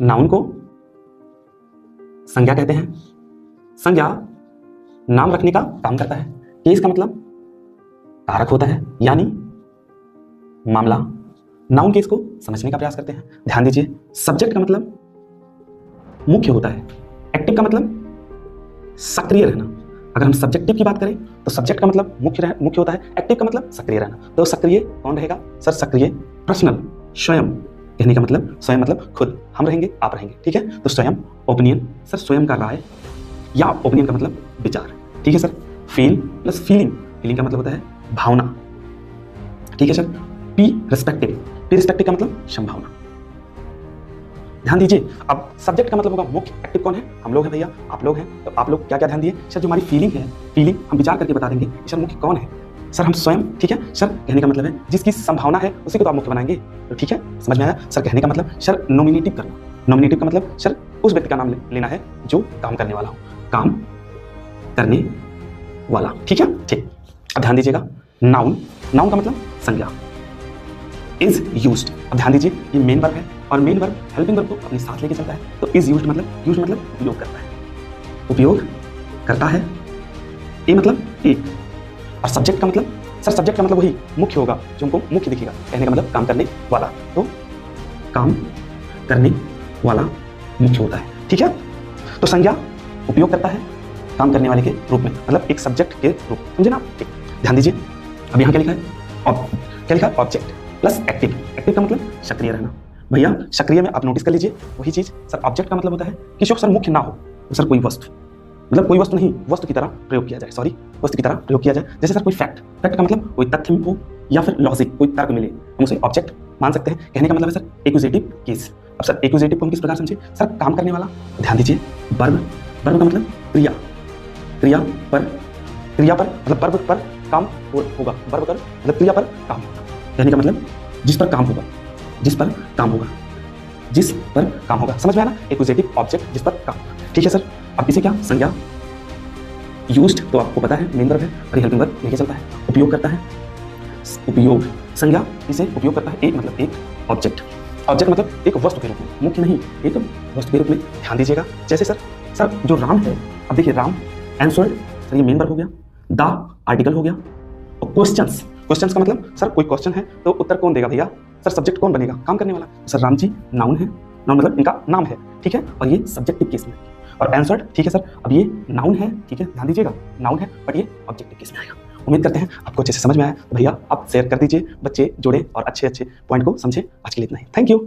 Noun को संज्ञा कहते हैं। संज्ञा नाम रखने का काम करता है। केस का मतलब कारक होता है, यानी मामला। नाउन केस को समझने का प्रयास करते हैं। ध्यान दीजिए, सब्जेक्ट का मतलब मुख्य होता है। एक्टिव का मतलब सक्रिय रहना। अगर हम सब्जेक्टिव की बात करें तो सब्जेक्ट का मतलब मुख्य होता है, एक्टिव का मतलब सक्रिय रहना। तो सक्रिय कौन रहेगा सर? सक्रिय पर्सनल, स्वयं। कहने का मतलब स्वयं मतलब खुद, हम रहेंगे, आप रहेंगे, ठीक है। तो स्वयं, ओपिनियन सर स्वयं का राय, या ओपिनियन का मतलब विचार, ठीक है sir. Feel plus feeling, feeling का मतलब होता है भावना, ठीक है सर। पी रिस्पेक्टिव का मतलब संभावना। ध्यान दीजिए, अब सब्जेक्ट का मतलब होगा मुख्य, एक्टिव कौन है? हम लोग हैं भैया, आप लोग हैं। तो आप लोग क्या क्या ध्यान दिए सर? जो हमारी फीलिंग है, फीलिंग हम विचार करके बता देंगे सर मुख्य कौन है। सर हम स्वयं, ठीक है सर। कहने का मतलब है जिसकी संभावना है उसी को तो आप मुख्य बनाएंगे, तो ठीक है, समझ में आया सर। कहने का मतलब सर नॉमिनेटिव करना। नॉमिनेटिव का मतलब सर उस व्यक्ति का नाम लेना है जो काम करने वाला हो, काम करने वाला, ठीक है, ठीक। अब ध्यान दीजिएगा, नाउन का मतलब संज्ञा। इज यूज्ड, अब ध्यान दीजिए, ये मेन वर्ब है और मेन वर्ब हेल्पिंग वर्ब को अपने साथ लेके चलता है। तो इज यूज्ड मतलब उपयोग करता है, उपयोग करता है। ए मतलब एक, और सब्जेक्ट का मतलब सर सब्जेक्ट का मतलब वही मुख्य होगा जो हमको मुख्य दिखेगा। कहने का मतलब काम करने वाला, तो काम करने वाला मुख्य होता है, ठीक है। तो संज्ञा उपयोग करता है काम करने वाले के रूप में, मतलब एक सब्जेक्ट के रूप, समझे ना? ठीक, ध्यान दीजिए। अब यहाँ क्या लिखा है? क्या लिखा है? Object plus active. एक्टिव का मतलब सक्रिय रहना। भैया सक्रिय में आप नोटिस कर लीजिए वही चीज सर। ऑब्जेक्ट का मतलब होता है कि जो सर मुख्य ना हो, सर कोई वस्तु, मतलब कोई वस्तु नहीं, वस्तु की तरह प्रयोग किया जाए, सॉरी वस्तु की तरह प्रयोग किया जाए। जैसे सर कोई फैक्ट का मतलब कोई तथ्य हो या फिर लॉजिक, कोई तर्क मिले, हम उसे ऑब्जेक्ट मान सकते हैं। कहने का मतलब है सर एक्यूजेटिव केस। अब सर एक्यूजेटिव को हम किस प्रकार समझे? सर काम करने वाला। ध्यान दीजिए, वर्ब का मतलब क्रिया, क्रिया पर मतलब वर्ब पर काम होगा, वर्ब पर मतलब क्रिया पर काम होगा। कहने का मतलब जिस पर काम होगा, जिस पर काम होगा, जिस पर काम होगा, समझ में आया ना? एक्यूजेटिव ऑब्जेक्ट जिस पर काम, ठीक है सर। अब इसे क्या? संज्ञा यूज्ड तो आपको पता है मेन वर्ब है और ये हेल्पिंग वर्ब लेके चलता है। उपयोग करता है, उपयोग, संज्ञा इसे उपयोग करता है। एक मतलब एक ऑब्जेक्ट, ऑब्जेक्ट मतलब एक वस्तु के रूप में, मुख्य नहीं, एक वस्तु के रूप में। ध्यान दीजिएगा, जैसे सर जो राम है, अब देखिए राम एंसर्ड, सर ये मेन वर्ब हो गया, द आर्टिकल हो गया, और क्वेश्चंस का मतलब सर कोई क्वेश्चन है तो उत्तर कौन देगा भैया? सर सब्जेक्ट कौन बनेगा? काम करने वाला। सर राम जी नाउन है, नाउन मतलब इनका नाम है, ठीक है, और ये सब्जेक्टिव केस में, और आंसर्ड, ठीक है सर। अब ये नाउन है, ठीक है, ध्यान दीजिएगा, नाउन है बट ये ऑब्जेक्टिव केस में आएगा। उम्मीद करते हैं आपको अच्छे से समझ में आया। तो भैया आप शेयर कर दीजिए, बच्चे जोड़े और अच्छे पॉइंट को समझे। आज के लिए इतना ही, थैंक यू।